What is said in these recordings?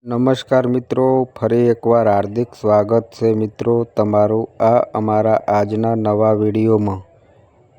નમસ્કાર મિત્રો, ફરી એકવાર હાર્દિક સ્વાગત છે મિત્રો તમારું આ અમારા આજના નવા વિડીયોમાં।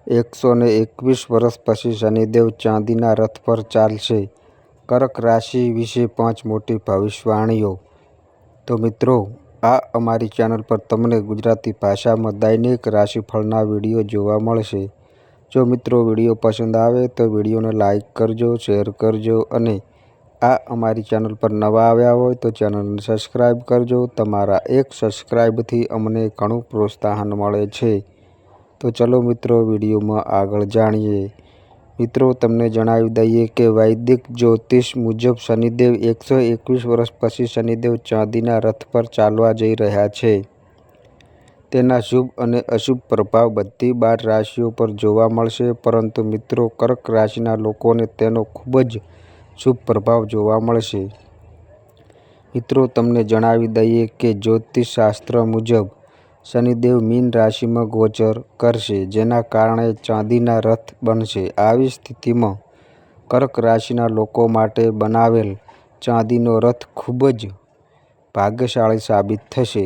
121 વર્ષ પછી શનિદેવ ચાંદીના રથ પર ચાલશે। કર્ક રાશિ વિશે 5 મોટી ભવિષ્યવાણીઓ। તો મિત્રો, આ અમારી ચેનલ પર તમને ગુજરાતી ભાષામાં દૈનિક રાશિફળના વિડીયો જોવા મળશે। જો મિત્રો વિડીયો પસંદ આવે તો વિડીયોને લાઈક કરજો, શેર કરજો અને આ અમારી ચેનલ પર નવા આવ્યા હોય તો ચેનલને સબસ્ક્રાઈબ કરજો। તમારા એક સબસ્ક્રાઈબથી અમને ઘણું પ્રોત્સાહન મળે છે। તો ચલો મિત્રો વિડીયોમાં આગળ જાણીએ। મિત્રો, તમને જણાવી દઈએ કે વૈદિક જ્યોતિષ મુજબ શનિદેવ 121 વર્ષ પછી શનિદેવ ચાંદીના રથ પર ચાલવા જઈ રહ્યા છે। તેના શુભ અને અશુભ પ્રભાવ બધી 12 રાશિઓ પર જોવા મળશે, પરંતુ મિત્રો કર્ક રાશિના લોકોને તેનો ખૂબ જ શુભ પ્રભાવ જોવા મળશે। મિત્રો, તમને જણાવી દઈએ કે જ્યોતિષ શાસ્ત્ર મુજબ શનિદેવ મીન રાશિમાં ગોચર કરશે, જેના કારણે ચાંદીના રથ બનશે। આવી સ્થિતિમાં કર્ક રાશિના લોકો માટે બનાવેલ ચાંદીનો રથ ખૂબ જ ભાગ્યશાળી સાબિત થશે।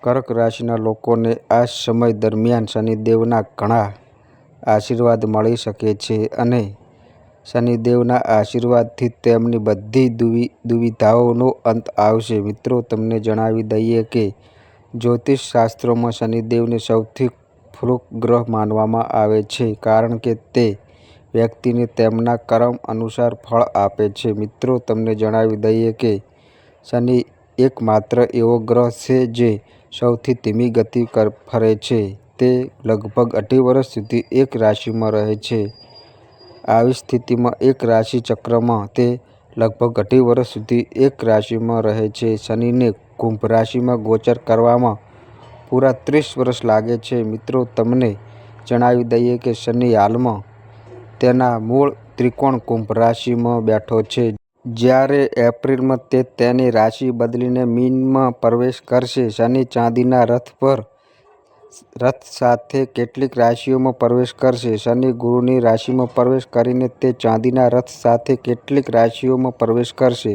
કર્ક રાશિના લોકોને આ સમય દરમિયાન શનિદેવના ઘણા આશીર્વાદ મળી શકે છે અને શનિદેવના આશીર્વાદથી તેમની બધી દુવિધાઓનો અંત આવશે। મિત્રો, તમને જણાવી દઈએ કે જ્યોતિષ શાસ્ત્રોમાં શનિદેવને સૌથી ફ્રૂક ગ્રહ માનવામાં આવે છે, કારણ કે તે વ્યક્તિને તેમના કર્મ અનુસાર ફળ આપે છે। મિત્રો, તમને જણાવી દઈએ કે શનિ એકમાત્ર એવો ગ્રહ છે જે સૌથી ધીમી ગતિ ફરે છે। તે લગભગ 2.5 વર્ષ સુધી એક રાશિમાં રહે છે। આવી સ્થિતિમાં એક રાશિ ચક્રમાં તે લગભગ 2.5 વર્ષ સુધી એક રાશિમાં રહે છે। શનિને કુંભ રાશિમાં ગોચર કરવામાં પૂરા 30 વર્ષ લાગે છે। મિત્રો, તમને જણાવી દઈએ કે શનિ હાલમાં તેના મૂળ ત્રિકોણ કુંભ રાશિમાં બેઠો છે, જ્યારે એપ્રિલમાં તે તેની રાશિ બદલીને મીનમાં પ્રવેશ કરશે। શનિ ચાંદીના રથ સાથે કેટલીક રાશિઓમાં પ્રવેશ કરશે। શનિ ગુરુની રાશિમાં પ્રવેશ કરીને તે ચાંદીના રથ સાથે કેટલીક રાશિઓમાં પ્રવેશ કરશે।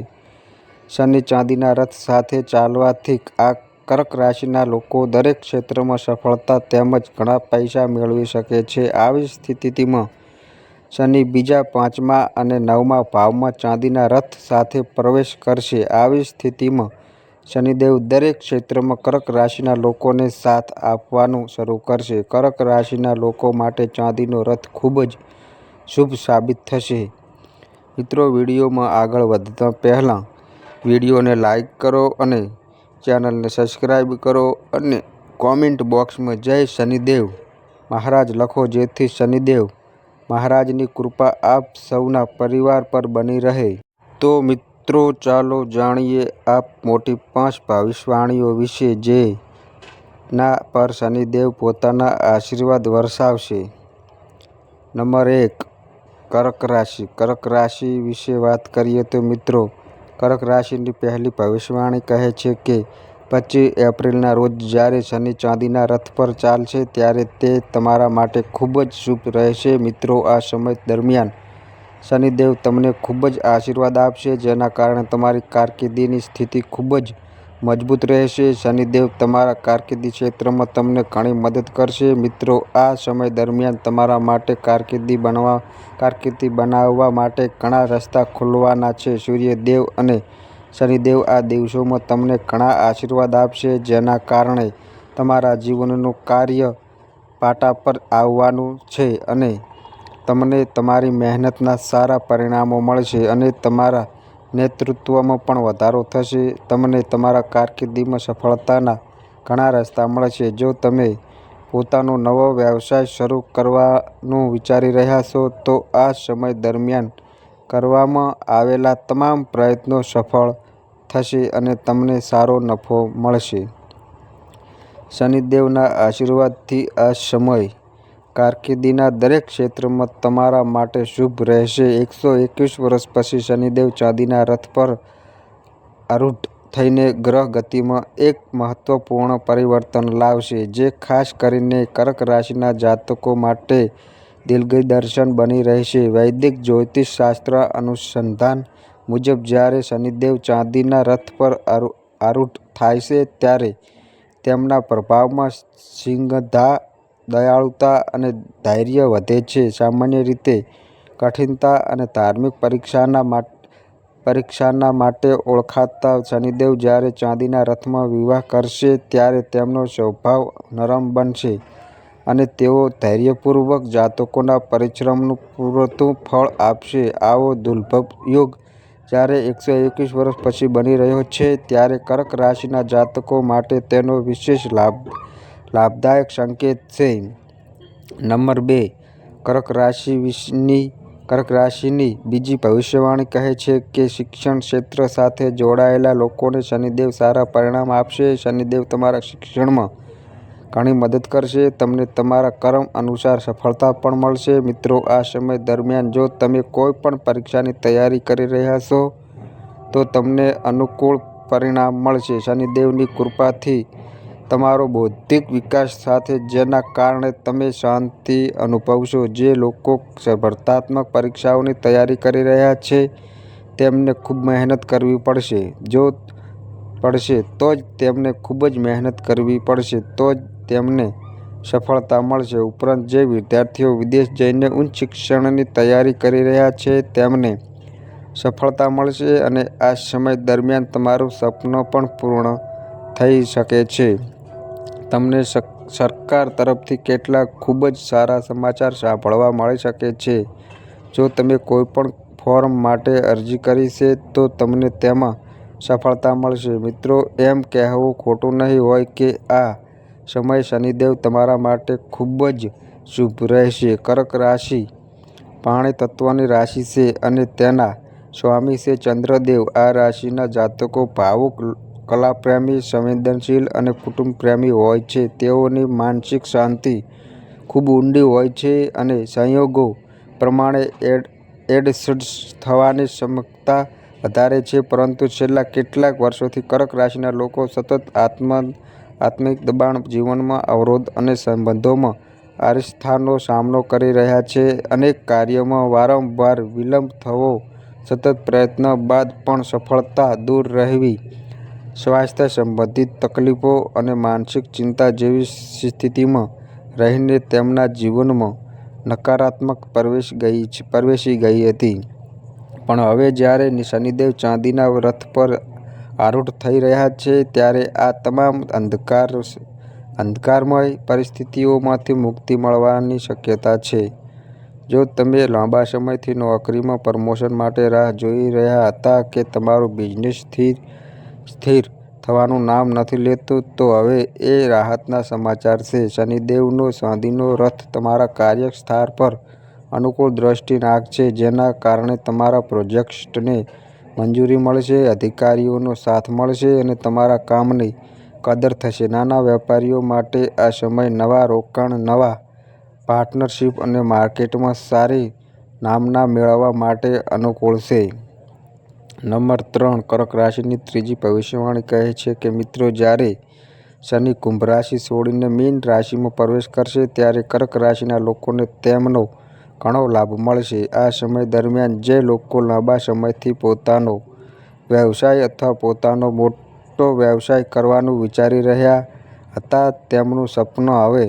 શનિ ચાંદીના રથ સાથે ચાલવાથી આ કર્ક રાશિના લોકો દરેક ક્ષેત્રમાં સફળતા તેમજ ઘણા પૈસા મેળવી શકે છે। આવી સ્થિતિમાં શનિ બીજા, 5મા અને 9મા ભાવમાં ચાંદીના રથ સાથે પ્રવેશ કરશે। આવી સ્થિતિમાં શનિદેવ દરેક ક્ષેત્રમાં કર્ક રાશિના લોકોને સાથ આપવાનું શરૂ કરશે। કર્ક રાશિના લોકો માટે ચાંદીનો રથ ખૂબ જ શુભ સાબિત થશે। મિત્રો, વિડીયોમાં આગળ વધતા પહેલાં વિડીયોને લાઈક કરો અને ચેનલને સબસ્ક્રાઈબ કરો અને કોમેન્ટ બોક્સમાં જય શનિદેવ મહારાજ લખો, જેથી શનિદેવ મહારાજની કૃપા આપ સૌના પરિવાર પર બની રહે। તો મિત્રો, ચાલો જાણીએ આ મોટી 5 ભવિષ્યવાણીઓ વિશે જેના પર શનિદેવ પોતાના આશીર્વાદ વરસાવશે। નંબર 1, કર્ક રાશિ। કર્ક રાશિ વિશે વાત કરીએ તો મિત્રો, કર્ક રાશિની પહેલી ભવિષ્યવાણી કહે છે કે 25 એપ્રિલના રોજ જ્યારે શનિ ચાંદીના રથ પર ચાલશે ત્યારે તે તમારા માટે ખૂબ જ શુભ રહેશે। મિત્રો, આ સમય દરમિયાન શનિદેવ તમને ખૂબ જ આશીર્વાદ આપશે, જેના કારણે તમારી કારકિર્દીની સ્થિતિ ખૂબ જ મજબૂત રહેશે। શનિદેવ તમારા કારકિર્દી ક્ષેત્રમાં તમને ઘણી મદદ કરશે। મિત્રો, આ સમય દરમિયાન તમારા માટે કારકિર્દી બનાવવા માટે ઘણા રસ્તા ખુલવાના છે। સૂર્યદેવ અને શનિદેવ આ દિવસોમાં તમને ઘણા આશીર્વાદ આપશે, જેના કારણે તમારા જીવનનું કાર્ય પાટા પર આવવાનું છે અને તમને તમારી મહેનતના સારા પરિણામો મળશે અને તમારા નેતૃત્વમાં પણ વધારો થશે। તમને તમારા કારકિર્દીમાં સફળતાના ઘણા રસ્તા મળશે। જો તમે પોતાનો નવો વ્યવસાય શરૂ કરવાનું વિચારી રહ્યા છો તો આ સમય દરમિયાન કરવામાં આવેલા તમામ પ્રયત્નો સફળ થશે અને તમને સારો નફો મળશે। શનિદેવના આશીર્વાદથી આ સમય કારકિર્દીના દરેક ક્ષેત્રમાં તમારા માટે શુભ રહેશે। 121 વર્ષ પછી શનિદેવ ચાંદીના રથ પર આરૂઢ થઈને ગ્રહ ગતિમાં એક મહત્વપૂર્ણ પરિવર્તન લાવશે, જે ખાસ કરીને કર્ક રાશિના જાતકો માટે દિગ્દર્શન બની રહેશે। વૈદિક જ્યોતિષ શાસ્ત્ર અનુસંધાન મુજબ જ્યારે શનિદેવ ચાંદીના રથ પર આરૂઢ થાય છે ત્યારે તેમના પ્રભાવમાં સિંગધા, દયાળુતા અને ધૈર્ય વધે છે. સામાન્ય રીતે કઠિનતા અને ધાર્મિક પરીક્ષાના માટે ઓળખાતા શનિદેવ જ્યારે ચાંદીના રથમાં વિવાહ કરશે ત્યારે તેમનો સ્વભાવ નરમ બનશે અને તેઓ ધૈર્યપૂર્વક જાતકોના પરિશ્રમનું પૂરતું ફળ આપશે. આવો દુર્લભ યોગ જ્યારે 121 વર્ષ પછી બની રહ્યો છે ત્યારે કર્ક રાશિના જાતકો માટે તેનો વિશેષ લાભદાયક સંકેત છે. નંબર 2. કર્ક રાશિની બીજી ભવિષ્યવાણી કહે છે કે શિક્ષણ ક્ષેત્ર સાથે જોડાયેલા લોકોને શનિદેવ સારા પરિણામ આપશે. શનિદેવ તમારા શિક્ષણમાં ઘણી મદદ કરશે. તમને તમારા કર્મ અનુસાર સફળતા પણ મળશે. મિત્રો, આ સમય દરમિયાન જો તમે કોઈ પણ પરીક્ષાની તૈયારી કરી રહ્યા છો તો તમને અનુકૂળ પરિણામ મળશે. શનિદેવની કૃપાથી તમારો બૌદ્ધિક વિકાસ થશે જેના કારણે તમે શાંતિ અનુભવશો. જે લોકો સ્પર્ધાત્મક પરીક્ષાઓની તૈયારી કરી રહ્યા છે તેમને ખૂબ મહેનત કરવી પડશે. તો જ તેમને ખૂબ જ મહેનત કરવી પડશે તો જ તેમને સફળતા મળશે. ઉપરાંત જે વિદ્યાર્થીઓ વિદેશ જઈને ઉચ્ચ શિક્ષણની તૈયારી કરી રહ્યા છે તેમને સફળતા મળશે અને આ સમય દરમિયાન તમારું સપનું પણ પૂર્ણ થઈ શકે છે. તમને સરકાર તરફથી કેટલાક ખૂબ જ સારા સમાચાર સાંભળવા મળી શકે છે. જો તમે કોઈપણ ફોર્મ માટે અરજી કરી છે તો તમને તેમાં સફળતા મળશે. મિત્રો, એમ કહેવું ખોટું નહીં હોય કે આ સમય શનિદેવ તમારા માટે ખૂબ જ શુભ રહેશે. કર્ક રાશિ પાણી તત્વની રાશિ છે અને તેના સ્વામી છે ચંદ્રદેવ. આ રાશિના જાતકો ભાવુક, કલાપ્રેમી, સંવેદનશીલ અને કુટુંબ પ્રેમી હોય છે. તેઓની માનસિક શાંતિ ખૂબ ઊંડી હોય છે અને સંયોગો પ્રમાણે એડજસ્ટ થવાની ક્ષમતા વધારે છે. પરંતુ છેલ્લા કેટલાક વર્ષોથી કર્ક રાશિના લોકો સતત આત્મિક દબાણ, જીવનમાં અવરોધ અને સંબંધોમાં અરીસાનો સામનો કરી રહ્યા છે. અનેક કાર્યોમાં વારંવાર વિલંબ થવો, સતત પ્રયત્ન બાદ પણ સફળતા દૂર રહેવી, સ્વાસ્થ્ય સંબંધિત તકલીફો અને માનસિક ચિંતા જેવી સ્થિતિમાં રહીને તેમના જીવનમાં નકારાત્મકતા પ્રવેશી ગઈ હતી. પણ હવે જ્યારે શનિદેવ ચાંદીના રથ પર આરૂઢ થઈ રહ્યા છે ત્યારે આ તમામ અંધકારમય પરિસ્થિતિઓમાંથી મુક્તિ મળવાની શક્યતા છે. જો તમે લાંબા સમયથી નોકરીમાં પ્રમોશન માટે રાહ જોઈ રહ્યા હતા કે તમારું બિઝનેસ સ્થિર થવાનું નામ નથી લેતું તો હવે એ રાહતના સમાચાર છે. શનિદેવનો ચાંદીનો રથ તમારા કાર્યસ્થળ પર અનુકૂળ દ્રષ્ટિ નાખશે જેના કારણે તમારા પ્રોજેક્ટ્સને મંજૂરી મળશે, અધિકારીઓનો સાથ મળશે અને તમારા કામની કદર થશે. નાના વેપારીઓ માટે આ સમય નવા રોકાણ, નવા પાર્ટનરશિપ અને માર્કેટમાં સારી નામના મેળવવા માટે અનુકૂળ છે. નંબર 3. કર્ક રાશિની ત્રીજી ભવિષ્યવાણી કહે છે કે મિત્રો, જ્યારે શનિ કુંભ રાશિ છોડીને મીન રાશિમાં પ્રવેશ કરશે ત્યારે કર્ક રાશિના લોકોને તેમનો ઘણો લાભ મળશે. આ સમય દરમિયાન જે લોકો લાંબા સમયથી પોતાનો વ્યવસાય અથવા પોતાનો મોટો વ્યવસાય કરવાનું વિચારી રહ્યા હતા તેમનું સપનું હવે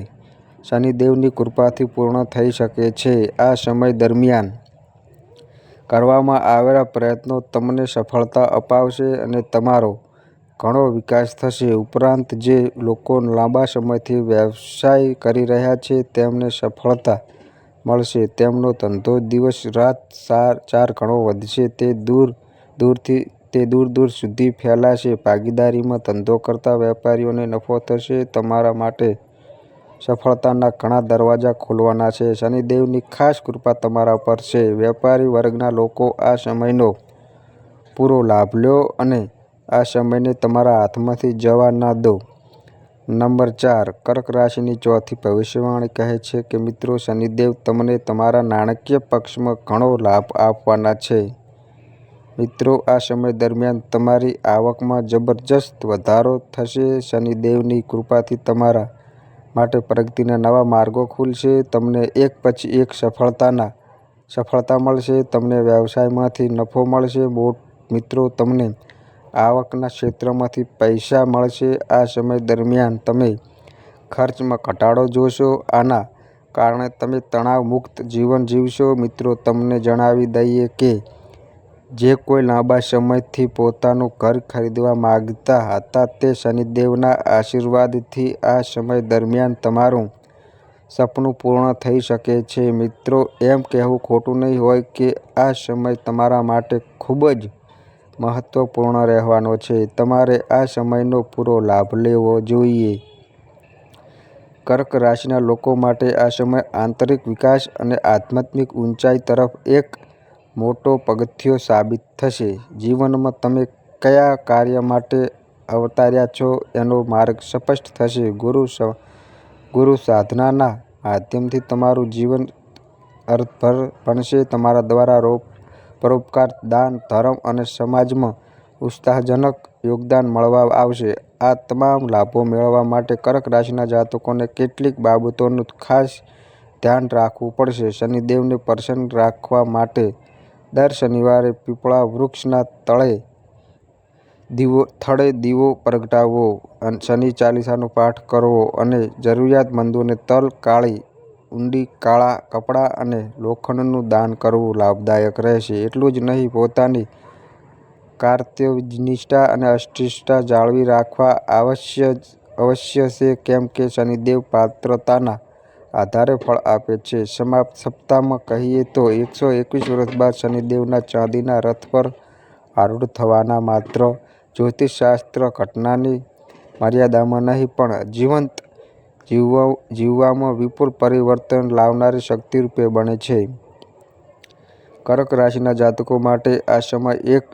શનિદેવની કૃપાથી પૂર્ણ થઈ શકે છે. આ સમય દરમિયાન કરવામાં આવેલા પ્રયત્નો તમને સફળતા અપાવશે અને તમારો ઘણો વિકાસ થશે. ઉપરાંત જે લોકો લાંબા સમયથી વ્યવસાય કરી રહ્યા છે તેમને સફળતા મળશે. તેમનો ધંધો દિવસ રાત 4 ગણો વધશે. તે દૂર દૂર સુધી ફેલાશે. ભાગીદારીમાં ધંધો કરતા વેપારીઓને નફો થશે. તમારા માટે સફળતાના ઘણા દરવાજા ખુલવાના છે. શનિદેવની ખાસ કૃપા તમારા પર છે. વેપારી વર્ગના લોકો આ સમયનો પૂરો લાભ લો અને આ સમયને તમારા હાથમાંથી જવા ન દો. નંબર 4. કર્ક રાશિની ચોથી ભવિષ્યવાણી કહે છે કે મિત્રો, શનિદેવ તમને તમારા નાણાકીય પક્ષમાં ઘણો લાભ આપવાના છે. મિત્રો, આ સમય દરમિયાન તમારી આવકમાં જબરજસ્ત વધારો થશે. શનિદેવની કૃપાથી તમારા માટે પ્રગતિના નવા માર્ગો ખુલશે. તમને એક પછી એક સફળતા મળશે. તમને વ્યવસાયમાંથી નફો મળશે. મિત્રો તમને આવકના ક્ષેત્રમાંથી પૈસા મળશે. આ સમય દરમિયાન તમે ખર્ચમાં ઘટાડો જોશો. આના કારણે તમે તણાવ મુક્ત જીવન જીવશો. મિત્રો, તમને જણાવી દઈએ કે જે કોઈ લાંબા સમયથી પોતાનું ઘર ખરીદવા માંગતા હતા તે શનિદેવના આશીર્વાદથી આ સમય દરમિયાન તમારું સપનું પૂર્ણ થઈ શકે છે. મિત્રો, એમ કહેવું ખોટું નહીં હોય કે આ સમય તમારા માટે ખૂબ જ મહત્વપૂર્ણ રહેવાનો છે. તમારે આ સમયનો પૂરો લાભ લેવો જોઈએ. કર્ક રાશિના લોકો માટે આ સમય આંતરિક વિકાસ અને આધ્યાત્મિક ઊંચાઈ તરફ એક મોટો પગથિયો સાબિત થશે. જીવનમાં તમે કયા કાર્ય માટે અવતર્યા છો એનો માર્ગ સ્પષ્ટ થશે. ગુરુ સાધનાના માધ્યમથી તમારું જીવન અર્થભર બનશે. તમારા દ્વારા પરોપકાર, દાન, ધર્મ અને સમાજમાં ઉત્સાહજનક યોગદાન મળવા આવશે. આ તમામ લાભો મેળવવા માટે કર્ક રાશિના જાતકોને કેટલીક બાબતોનું ખાસ ધ્યાન રાખવું પડશે. શનિદેવને પ્રસન્ન રાખવા માટે દર શનિવારે પીપળા વૃક્ષના થડે દીવો પ્રગટાવવો, શનિ ચાલીસાનો પાઠ કરવો અને જરૂરિયાતમંદોને તલ, કાળી ઉંડી, કાળા કપડાં અને લોખંડનું દાન કરવું લાભદાયક રહેશે. એટલું જ નહીં, પોતાની કર્તવ્યનિષ્ઠા અને અષ્ટનિષ્ઠા જાળવી રાખવા આવશ્યક છે, કેમ કે શનિદેવ પાત્રતાના આધારે ફળ આપે છે. સમાપ્ત સપ્તાહમાં કહીએ તો 121 વર્ષ બાદ શનિદેવના ચાંદીના રથ પર આરૂઢ થવાના માત્ર જ્યોતિષશાસ્ત્ર ઘટનાની મર્યાદામાં નહીં પણ જીવંત જીવવામાં વિપુલ પરિવર્તન લાવનારી શક્તિરૂપે બને છે. કર્ક રાશિના જાતકો માટે આ સમય એક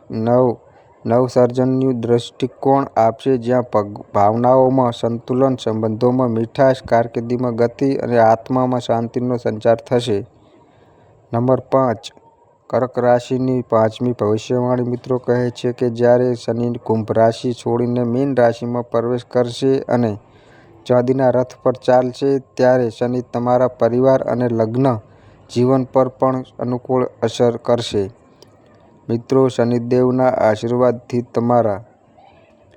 નવસર્જનનું દૃષ્ટિકોણ આપશે, જ્યાં ભાવનાઓમાં સંતુલન, સંબંધોમાં મીઠાશ, કારકિર્દીમાં ગતિ અને આત્મામાં શાંતિનો સંચાર થશે. નંબર 5. કર્ક રાશિની પાંચમી ભવિષ્યવાણી. મિત્રો, કહે છે કે જ્યારે શનિ કુંભ રાશિ છોડીને મીન રાશિમાં પ્રવેશ કરશે અને ચાંદીના રથ પર ચાલશે, ત્યારે શનિ તમારા પરિવાર અને લગ્ન જીવન પર પણ અનુકૂળ અસર કરશે. મિત્રો, શનિદેવના આશીર્વાદથી તમારા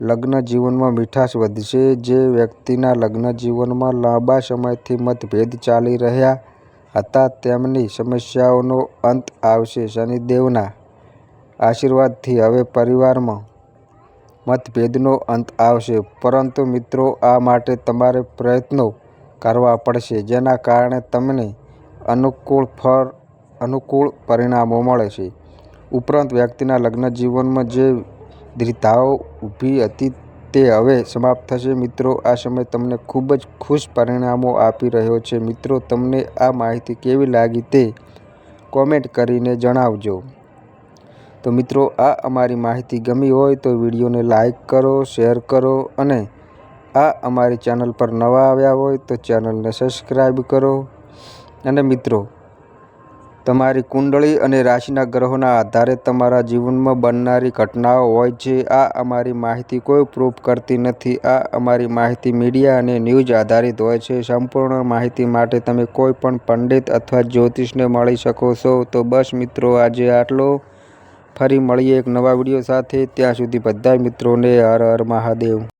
લગ્ન જીવનમાં મીઠાશ વધશે. જે વ્યક્તિના લગ્ન જીવનમાં લાંબા સમયથી મતભેદ ચાલી રહ્યા હતા તેમની સમસ્યાઓનો અંત આવશે. શનિદેવના આશીર્વાદથી હવે પરિવારમાં મતભેદનો અંત આવશે. પરંતુ મિત્રો, આ માટે તમારે પ્રયત્નો કરવા પડશે, જેના કારણે તમને અનુકૂળ પરિણામો મળશે. ઉપરાંત, વ્યક્તિના લગ્ન જીવનમાં જે દ્વિધાઓ ઊભી હતી તે હવે સમાપ્ત થશે. મિત્રો, આ સમય તમને ખૂબ જ ખુશ પરિણામો આપી રહ્યો છે. મિત્રો, તમને આ માહિતી કેવી લાગી તે કોમેન્ટ કરીને જણાવજો. તો મિત્રો, આ અમારી માહિતી ગમી હોય તો વિડીયોને લાઈક કરો, શેર કરો અને આ અમારી ચેનલ પર નવા આવ્યા હોય તો ચેનલને સબસ્ક્રાઈબ કરો. અને મિત્રો, તમારી કુંડળી અને રાશિના ગ્રહોના આધારે તમારા જીવનમાં બનનારી ઘટનાઓ હોય છે. આ અમારી માહિતી કોઈ પ્રૂફ કરતી નથી. આ અમારી માહિતી મીડિયા અને ન્યૂઝ આધારિત હોય છે. સંપૂર્ણ માહિતી માટે તમે કોઈ પણ પંડિત અથવા જ્યોતિષને મળી શકો છો. તો બસ મિત્રો, આજે આટલો. ફરી મળીએ એક નવા વિડીયો સાથે. ત્યાં સુધી બધા મિત્રોને હર હર મહાદેવ.